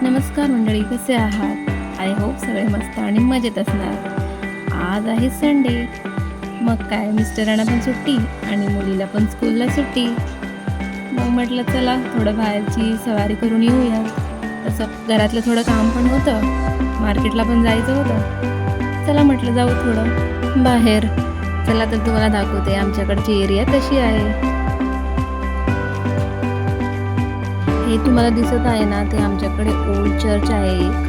नमस्कार मंडळी, कसे आहात? आय होप सगळे मस्त आणि मजेत असणार. आज आहे संडे, मग काय मिस्टरांना पण सुट्टी आणि मुलीला पण स्कूलला सुट्टी. मग म्हटलं चला थोडं बाहेरची सवारी करून येऊया. तसं घरातलं थोडं काम पण होतं, मार्केटला पण जायचं होतं. चला म्हटलं जाऊ थोडं बाहेर. चला तर तुम्हाला दाखवते आमच्याकडची एरिया कशी आहे. हे तुम्हाला दिसत आहे ना, ते आमच्याकडे ओल्ड चर्च आहे एक.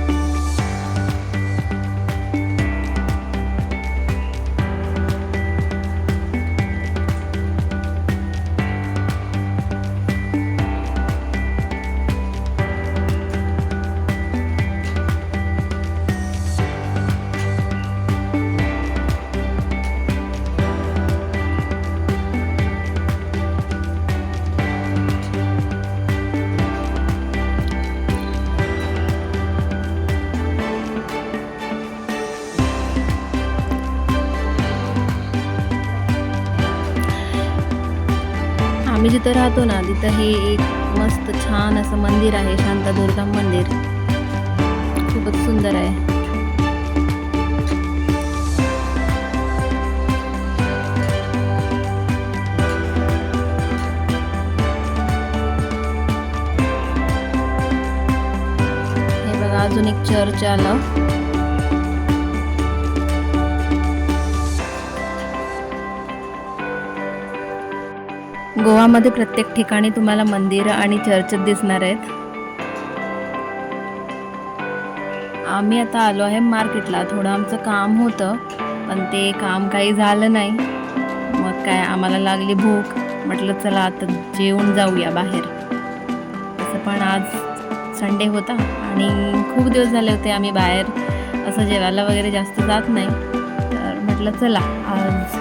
आम्ही जिथं राहतो ना, तिथं हे एक मस्त छान असं मंदिर आहे, शांतादुर्गा मंदिर. खूपच सुंदर आहे. हे बघा, अजून एक चर्च आलं. गोवामध्ये प्रत्येक ठिकाणी तुम्हाला मंदिरं आणि चर्च दिसणार आहेत. आम्ही आता आलो आहे मार्केटला. थोडं आमचं काम होतं, पण ते काम काही झालं नाही. मग काय आम्हाला लागली भूक. म्हटलं चला आता जेवून जाऊया बाहेर. तसं पण आज संडे होता आणि खूप दिवस झाले होते आम्ही बाहेर असं जेवायला वगैरे जास्त जात नाही. तर म्हटलं चला आज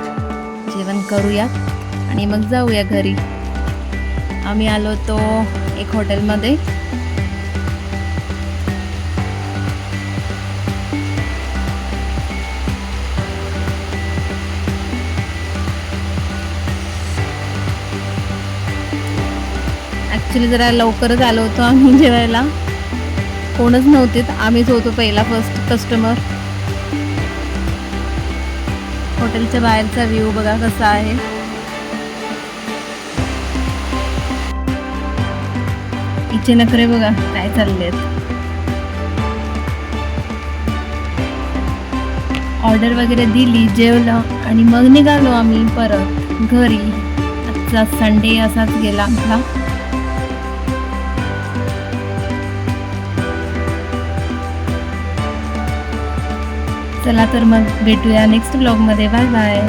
जेवण करूया आणि मग जाऊया घरी. आम्ही आलो तो एक हॉटेलमध्ये. ॲक्च्युली जरा लवकरच आलो होतो आम्ही जेवायला. कोणच नव्हते, आम्हीच होतो पहिला फर्स्ट कस्टमर. हॉटेलच्या बाहेरचा व्ह्यू बघा कसा आहे. इथे नखरे बघा काय चाललेत. ऑर्डर वगैरे दिली, जेवलं आणि मग निघालो आम्ही परत घरी. आजचा संडे असाच गेला आमचा. चला तर मग भेटूया नेक्स्ट ब्लॉगमध्ये. Bye bye.